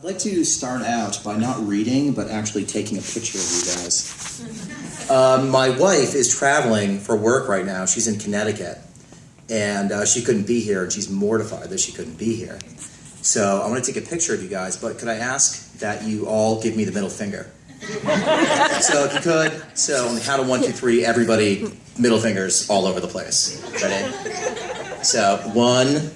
I'd like to start out by not reading, but actually taking a picture of you guys. My wife is traveling for work right now. She's in Connecticut, and she couldn't be here, and she's mortified that she couldn't be here. So I want to take a picture of you guys, but could I ask that you all give me the middle finger? So if you could, so on the count of 1, 2, 3, everybody, middle fingers all over the place. Ready? So 1,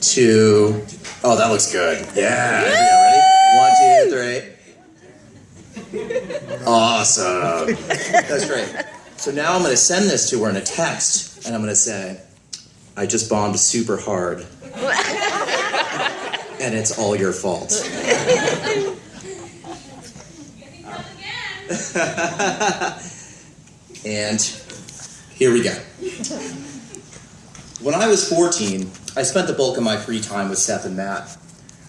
2, oh, that looks good. Yeah, there we go. Ready? 1, 2, 3. Awesome. That's great. So now I'm going to send this to her in a text, and I'm going to say, I just bombed super hard, and it's all your fault. And here we go. When I was 14, I spent the bulk of my free time with Seth and Matt.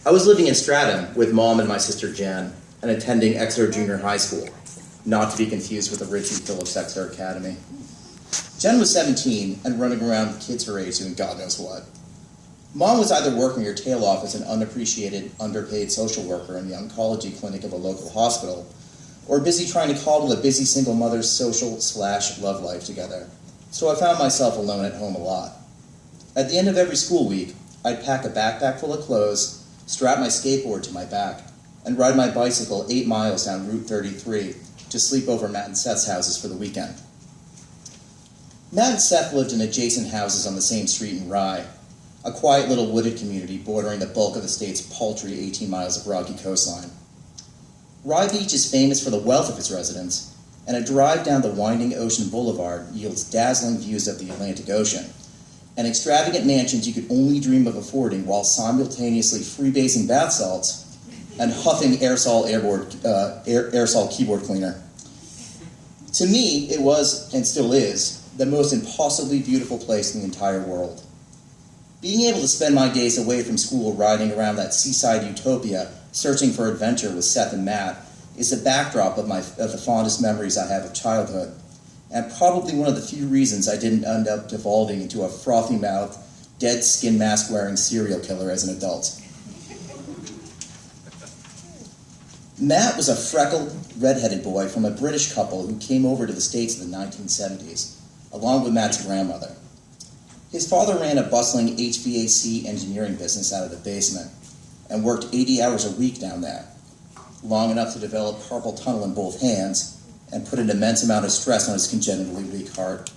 I was living in Stratham with Mom and my sister Jen, and attending Exeter Junior High School, not to be confused with the Ritzy Phillips Exeter Academy. Jen was 17 and running around with kids her age doing God knows what. Mom was either working her tail off as an unappreciated, underpaid social worker in the oncology clinic of a local hospital, or busy trying to cobble a busy single mother's social/love life together. So I found myself alone at home a lot. At the end of every school week, I'd pack a backpack full of clothes, strap my skateboard to my back, and ride my bicycle 8 miles down Route 33 to sleep over Matt and Seth's houses for the weekend. Matt and Seth lived in adjacent houses on the same street in Rye, a quiet little wooded community bordering the bulk of the state's paltry 18 miles of rocky coastline. Rye Beach is famous for the wealth of its residents, and a drive down the winding ocean boulevard yields dazzling views of the Atlantic Ocean, and extravagant mansions you could only dream of affording while simultaneously freebasing bath salts and huffing aerosol keyboard cleaner. To me, it was, and still is, the most impossibly beautiful place in the entire world. Being able to spend my days away from school riding around that seaside utopia, searching for adventure with Seth and Matt, is the backdrop of the fondest memories I have of childhood, and probably one of the few reasons I didn't end up devolving into a frothy-mouthed, dead skin mask-wearing serial killer as an adult. Matt was a freckled, red-headed boy from a British couple who came over to the States in the 1970s, along with Matt's grandmother. His father ran a bustling HVAC engineering business out of the basement and worked 80 hours a week down there, long enough to develop carpal tunnel in both hands and put an immense amount of stress on his congenitally weak heart.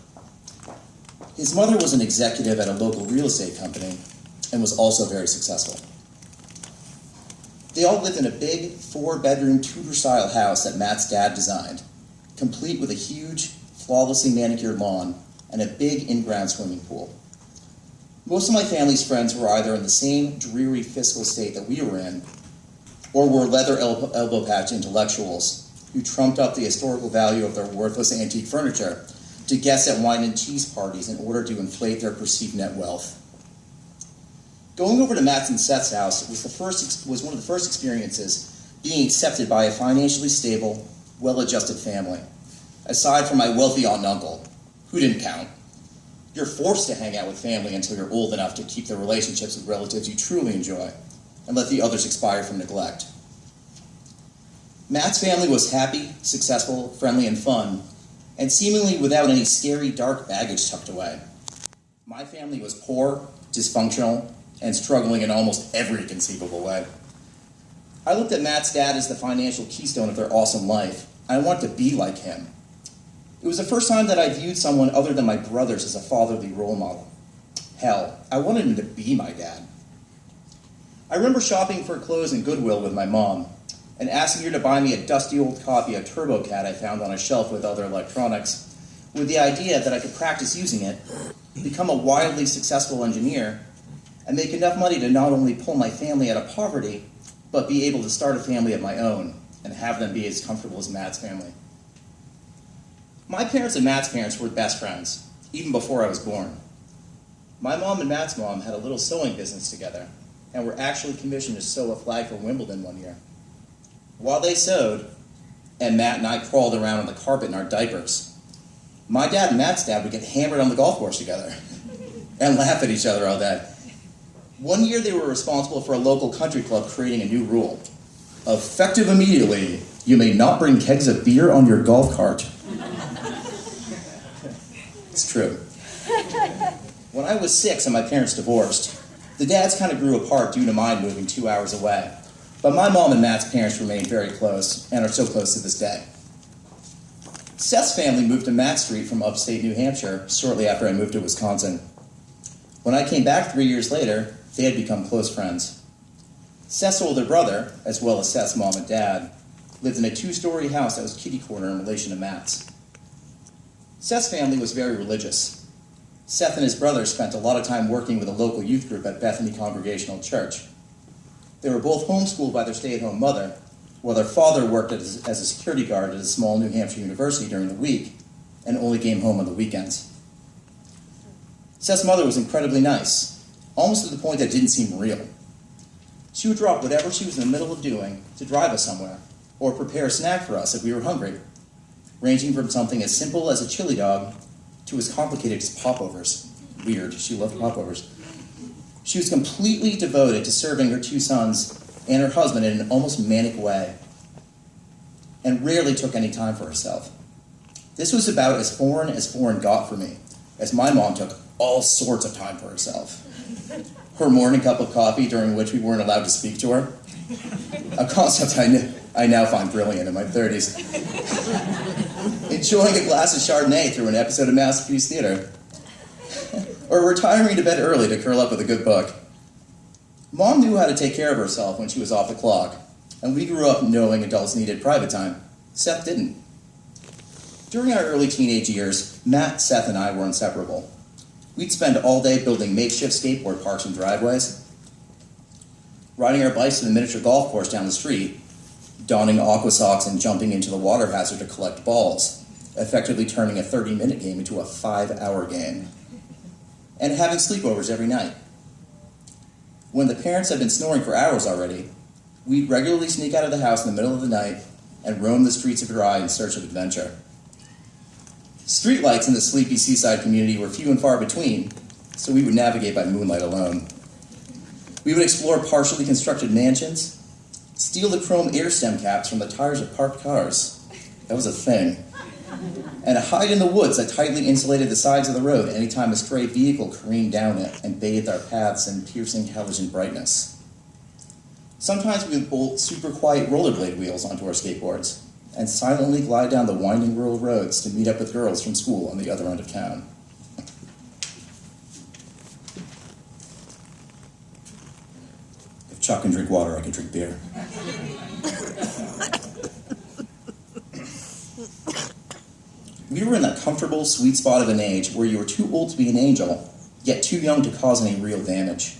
His mother was an executive at a local real estate company and was also very successful. They all lived in a big 4-bedroom Tudor-style house that Matt's dad designed, complete with a huge, flawlessly manicured lawn and a big in-ground swimming pool. Most of my family's friends were either in the same dreary fiscal state that we were in, or were leather elbow patch intellectuals who trumped up the historical value of their worthless antique furniture to guests at wine and cheese parties in order to inflate their perceived net wealth. Going over to Matt's and Seth's house was one of the first experiences being accepted by a financially stable, well-adjusted family, aside from my wealthy aunt and uncle, who didn't count. You're forced to hang out with family until you're old enough to keep the relationships with relatives you truly enjoy, and let the others expire from neglect. Matt's family was happy, successful, friendly, and fun, and seemingly without any scary, dark baggage tucked away. My family was poor, dysfunctional, and struggling in almost every conceivable way. I looked at Matt's dad as the financial keystone of their awesome life. I wanted to be like him. It was the first time that I viewed someone other than my brothers as a fatherly role model. Hell, I wanted him to be my dad. I remember shopping for clothes in Goodwill with my mom and asking her to buy me a dusty old copy of TurboCAD I found on a shelf with other electronics, with the idea that I could practice using it, become a wildly successful engineer, and make enough money to not only pull my family out of poverty, but be able to start a family of my own and have them be as comfortable as Matt's family. My parents and Matt's parents were best friends, even before I was born. My mom and Matt's mom had a little sewing business together, and were actually commissioned to sew a flag for Wimbledon one year. While they sewed, and Matt and I crawled around on the carpet in our diapers, my dad and Matt's dad would get hammered on the golf course together and laugh at each other all day. One year they were responsible for a local country club creating a new rule. Effective immediately. You may not bring kegs of beer on your golf cart. It's true. When I was 6 and my parents divorced, the dads kind of grew apart due to mine moving 2 hours away. But my mom and Matt's parents remained very close and are so close to this day. Seth's family moved to Matt Street from upstate New Hampshire shortly after I moved to Wisconsin. When I came back 3 years later, they had become close friends. Seth's older brother, as well as Seth's mom and dad, lived in a 2-story house that was kitty corner in relation to Matt's. Seth's family was very religious. Seth and his brother spent a lot of time working with a local youth group at Bethany Congregational Church. They were both homeschooled by their stay-at-home mother, while their father worked as a security guard at a small New Hampshire university during the week and only came home on the weekends. Seth's mother was incredibly nice, almost to the point that it didn't seem real. She would drop whatever she was in the middle of doing to drive us somewhere, or prepare a snack for us if we were hungry, ranging from something as simple as a chili dog to as complicated as popovers. Weird, she loved popovers. She was completely devoted to serving her 2 sons and her husband in an almost manic way, and rarely took any time for herself. This was about as foreign got for me, as my mom took all sorts of time for herself. Her morning cup of coffee, during which we weren't allowed to speak to her, a concept I now find brilliant in my 30s. Enjoying a glass of Chardonnay through an episode of Masterpiece Theater, or retiring to bed early to curl up with a good book. Mom knew how to take care of herself when she was off the clock, and we grew up knowing adults needed private time. Seth didn't. During our early teenage years, Matt, Seth, and I were inseparable. We'd spend all day building makeshift skateboard parks and driveways, riding our bikes to the miniature golf course down the street, donning aqua socks and jumping into the water hazard to collect balls, effectively turning a 30-minute game into a 5-hour game, and having sleepovers every night. When the parents had been snoring for hours already, we'd regularly sneak out of the house in the middle of the night and roam the streets of Rye in search of adventure. Streetlights in the sleepy seaside community were few and far between, so we would navigate by moonlight alone. We would explore partially constructed mansions, steal the chrome air stem caps from the tires of parked cars. That was a thing. And hide in the woods that tightly insulated the sides of the road anytime a stray vehicle careened down it and bathed our paths in piercing halogen brightness. Sometimes we would bolt super quiet rollerblade wheels onto our skateboards and silently glide down the winding rural roads to meet up with girls from school on the other end of town. If Chuck can drink water, I can drink beer. We were in that comfortable, sweet spot of an age where you were too old to be an angel, yet too young to cause any real damage.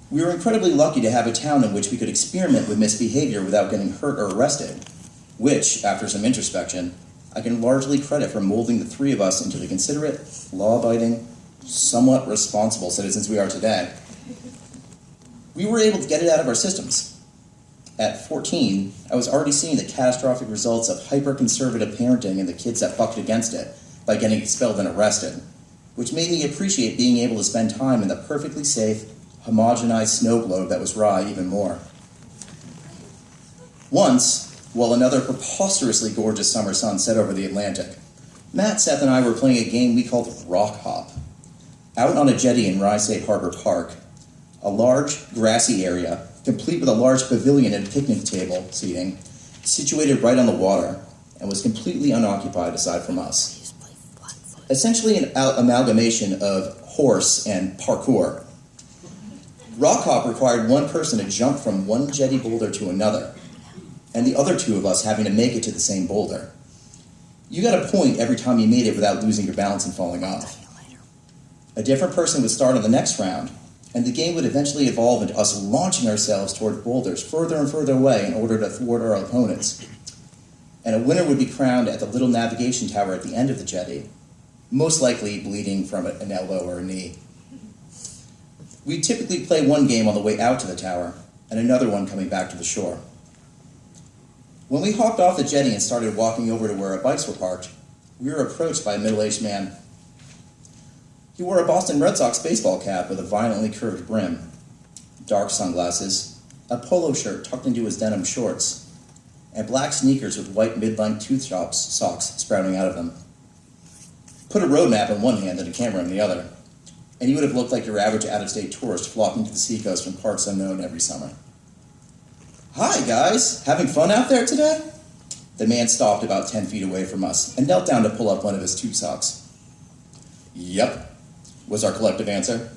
We were incredibly lucky to have a town in which we could experiment with misbehavior without getting hurt or arrested, which, after some introspection, I can largely credit for molding the 3 of us into the considerate, law-abiding, somewhat responsible citizens we are today. We were able to get it out of our systems. At 14, I was already seeing the catastrophic results of hyper-conservative parenting and the kids that bucked against it by getting expelled and arrested, which made me appreciate being able to spend time in the perfectly safe, homogenized snow globe that was Rye even more. Once, while another preposterously gorgeous summer sun set over the Atlantic, Matt, Seth, and I were playing a game we called Rock Hop. Out on a jetty in Rye State Harbor Park, a large, grassy area, complete with a large pavilion and picnic table seating, situated right on the water, and was completely unoccupied aside from us. Essentially an amalgamation of horse and parkour. Rock Hop required one person to jump from one jetty boulder to another, and the other 2 of us having to make it to the same boulder. You got a point every time you made it without losing your balance and falling off. A different person would start on the next round, and the game would eventually evolve into us launching ourselves toward boulders further and further away in order to thwart our opponents. And a winner would be crowned at the little navigation tower at the end of the jetty, most likely bleeding from an elbow or a knee. We'd typically play one game on the way out to the tower, and another one coming back to the shore. When we hopped off the jetty and started walking over to where our bikes were parked, we were approached by a middle-aged man. He wore a Boston Red Sox baseball cap with a violently curved brim, dark sunglasses, a polo shirt tucked into his denim shorts, and black sneakers with white mid-length tooth socks sprouting out of them. Put a road map in one hand and a camera in the other, and you would have looked like your average out-of-state tourist flocking to the seacoast from parts unknown every summer. "Hi, guys. Having fun out there today?" The man stopped about 10 feet away from us and knelt down to pull up one of his tube socks. "Yep," was our collective answer.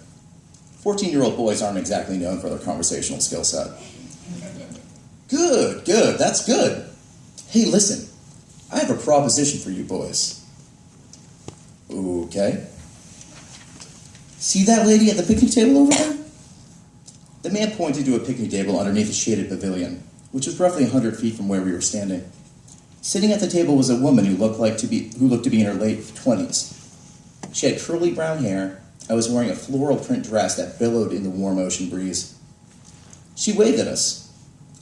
14-year-old boys aren't exactly known for their conversational skill set. Good, that's good. Hey, listen, I have a proposition for you boys." "Okay." "See that lady at the picnic table over there?" The man pointed to a picnic table underneath a shaded pavilion, which was roughly 100 feet from where we were standing. Sitting at the table was a woman who looked to be in her late 20s. She had curly brown hair and was wearing a floral print dress that billowed in the warm ocean breeze. She waved at us.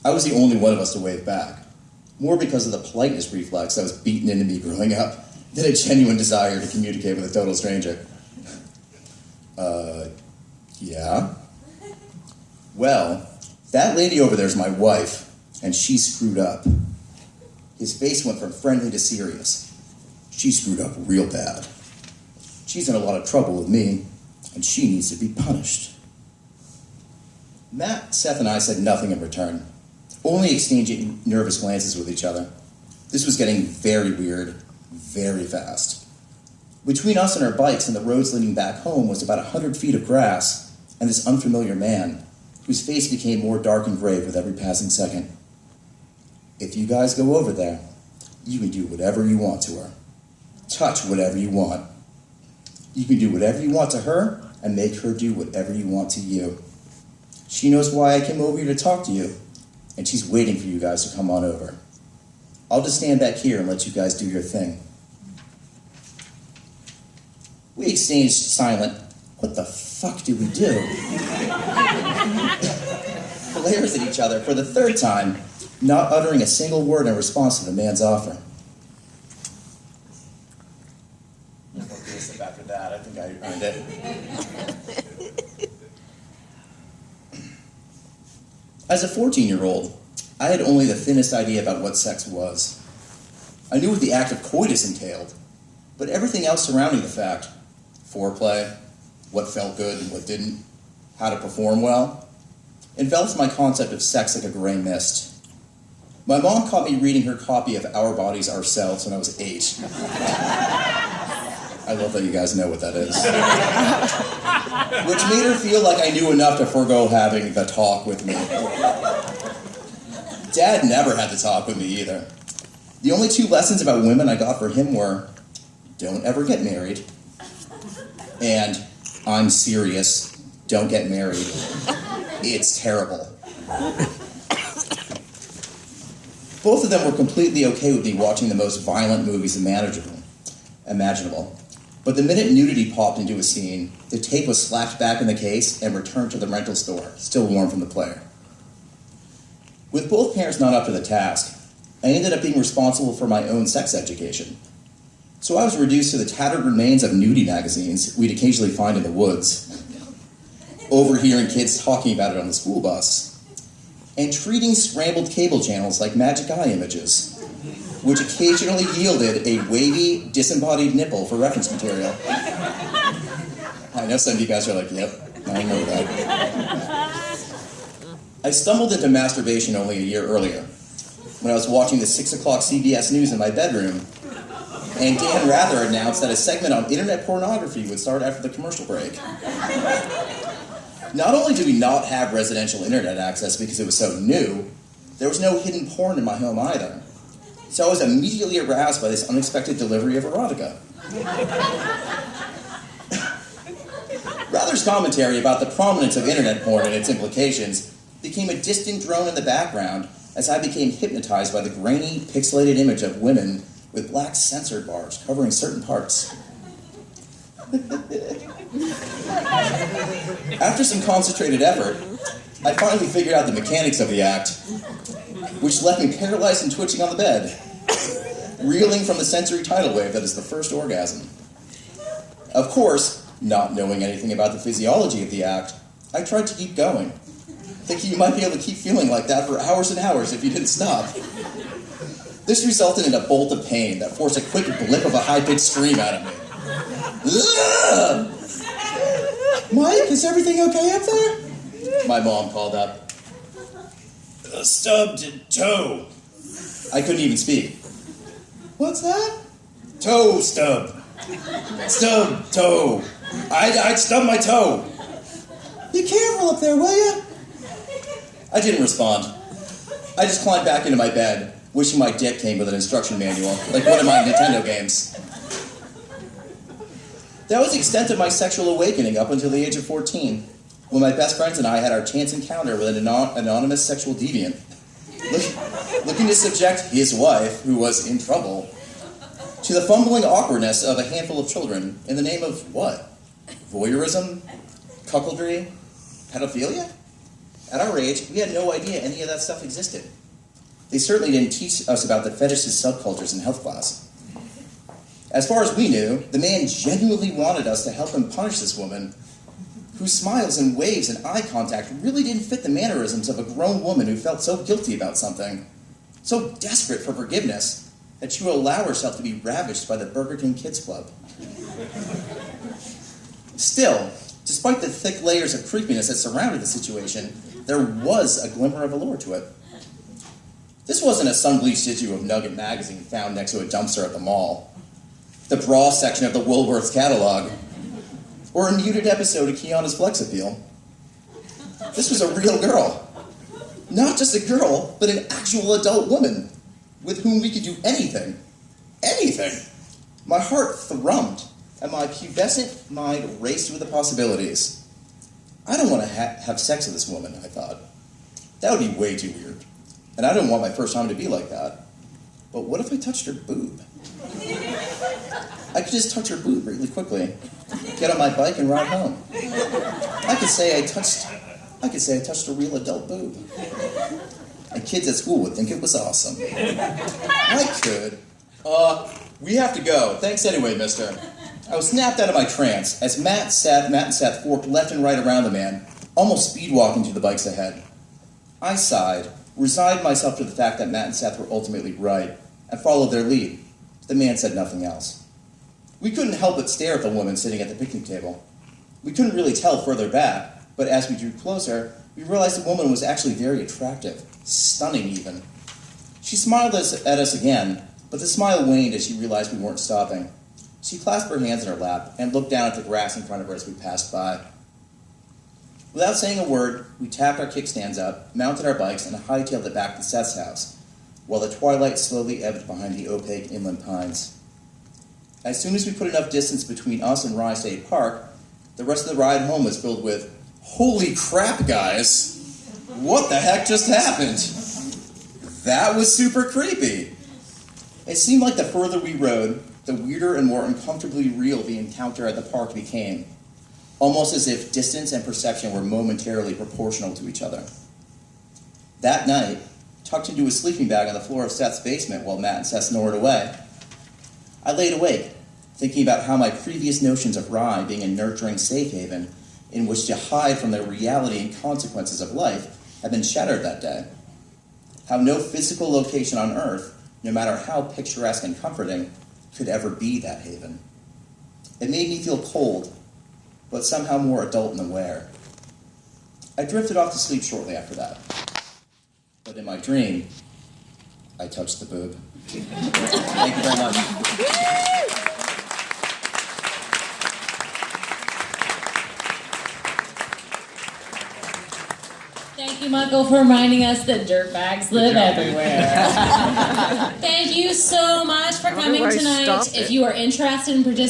I was the only one of us to wave back, more because of the politeness reflex that was beaten into me growing up than a genuine desire to communicate with a total stranger. Yeah? "Well, that lady over there is my wife, and she screwed up." His face went from friendly to serious. "She screwed up real bad. She's in a lot of trouble with me, and she needs to be punished." Matt, Seth, and I said nothing in return, only exchanging nervous glances with each other. This was getting very weird, very fast. Between us and our bikes and the roads leading back home was about 100 feet of grass and this unfamiliar man, whose face became more dark and gray with every passing second. "If you guys go over there, you can do whatever you want to her. Touch whatever you want. You can do whatever you want to her and make her do whatever you want to you. She knows why I came over here to talk to you, and she's waiting for you guys to come on over. I'll just stand back here and let you guys do your thing." We exchanged silent, "What the fuck do we do?" glares at each other for the third time, not uttering a single word in response to the man's offer. After that, I think I earned it. As a 14-year-old, I had only the thinnest idea about what sex was. I knew what the act of coitus entailed, but everything else surrounding the fact, foreplay, what felt good and what didn't, how to perform well, enveloped my concept of sex like a gray mist. My mom caught me reading her copy of Our Bodies, Ourselves when I was 8. I love that you guys know what that is. Which made her feel like I knew enough to forego having the talk with me. Dad never had to talk with me either. The only 2 lessons about women I got for him were, don't ever get married, and I'm serious, don't get married. It's terrible. Both of them were completely okay with me watching the most violent movies imaginable. But the minute nudity popped into a scene, the tape was slapped back in the case and returned to the rental store, still warm from the player. With both parents not up to the task, I ended up being responsible for my own sex education. So I was reduced to the tattered remains of nudie magazines we'd occasionally find in the woods, overhearing kids talking about it on the school bus, and treating scrambled cable channels like magic eye images, which occasionally yielded a wavy, disembodied nipple for reference material. I know some of you guys are like, yep, I know that. I stumbled into masturbation only a year earlier, when I was watching the 6 o'clock CBS News in my bedroom, and Dan Rather announced that a segment on internet pornography would start after the commercial break. Not only did we not have residential internet access because it was so new, there was no hidden porn in my home either. So I was immediately aroused by this unexpected delivery of erotica. Rather's commentary about the prominence of internet porn and its implications became a distant drone in the background as I became hypnotized by the grainy, pixelated image of women with black censored bars covering certain parts. After some concentrated effort, I finally figured out the mechanics of the act, which left me paralyzed and twitching on the bed, reeling from the sensory tidal wave that is the first orgasm. Of course, not knowing anything about the physiology of the act, I tried to keep going, thinking you might be able to keep feeling like that for hours and hours if you didn't stop. This resulted in a bolt of pain that forced a quick blip of a high-pitched scream out of me. Ugh! Mike, is everything okay up there? My mom called up. A stubbed toe. I couldn't even speak. What's that? Toe stub. Stub toe. I'd stub my toe. Be careful up there, will you? I didn't respond. I just climbed back into my bed, wishing my dick came with an instruction manual, like one of my Nintendo games. That was the extent of my sexual awakening up until the age of 14, when my best friends and I had our chance encounter with an anonymous sexual deviant, looking to subject his wife, who was in trouble, to the fumbling awkwardness of a handful of children in the name of what? Voyeurism? Cuckoldry? Pedophilia? At our age, we had no idea any of that stuff existed. They certainly didn't teach us about the fetishist subcultures in health class. As far as we knew, the man genuinely wanted us to help him punish this woman, whose smiles and waves and eye contact really didn't fit the mannerisms of a grown woman who felt so guilty about something, so desperate for forgiveness, that she would allow herself to be ravished by the Burger King Kids Club. Still, despite the thick layers of creepiness that surrounded the situation, there was a glimmer of allure to it. This wasn't a sun-bleached issue of Nugget magazine found next to a dumpster at the mall, the bra section of the Woolworths catalog, or a muted episode of Keanu's Flex Appeal. This was a real girl. Not just a girl, but an actual adult woman with whom we could do anything. Anything. My heart thrummed, and my pubescent mind raced with the possibilities. I don't want to have sex with this woman, I thought. That would be way too weird. And I don't want my first time to be like that. But what if I touched her boob? I could just touch her boob really quickly, get on my bike and ride home. I could say I touched a real adult boob. And kids at school would think it was awesome. I could. We have to go. Thanks anyway, mister. I was snapped out of my trance as Matt and Seth forked left and right around the man, almost speed walking to the bikes ahead. I sighed, resigned myself to the fact that Matt and Seth were ultimately right, and followed their lead. The man said nothing else. We couldn't help but stare at the woman sitting at the picnic table. We couldn't really tell further back, but as we drew closer, we realized the woman was actually very attractive, stunning even. She smiled at us again, but the smile waned as she realized we weren't stopping. She clasped her hands in her lap and looked down at the grass in front of her as we passed by. Without saying a word, we tapped our kickstands up, mounted our bikes, and hightailed it back to Seth's house, while the twilight slowly ebbed behind the opaque inland pines. As soon as we put enough distance between us and Rye State Park, the rest of the ride home was filled with, "Holy crap, guys! What the heck just happened? That was super creepy." It seemed like the further we rode, the weirder and more uncomfortably real the encounter at the park became, almost as if distance and perception were momentarily proportional to each other. That night, tucked into a sleeping bag on the floor of Seth's basement while Matt and Seth snored away, I laid awake, thinking about how my previous notions of Rye being a nurturing safe haven in which to hide from the reality and consequences of life had been shattered that day. How no physical location on earth, no matter how picturesque and comforting, could ever be that haven. It made me feel cold, but somehow more adult and aware. I drifted off to sleep shortly after that. But in my dream, I touched the boob. Thank you very much. Thank you, Michael, for reminding us that dirtbags live everywhere. Thank you so much for coming tonight. If you are interested in participating,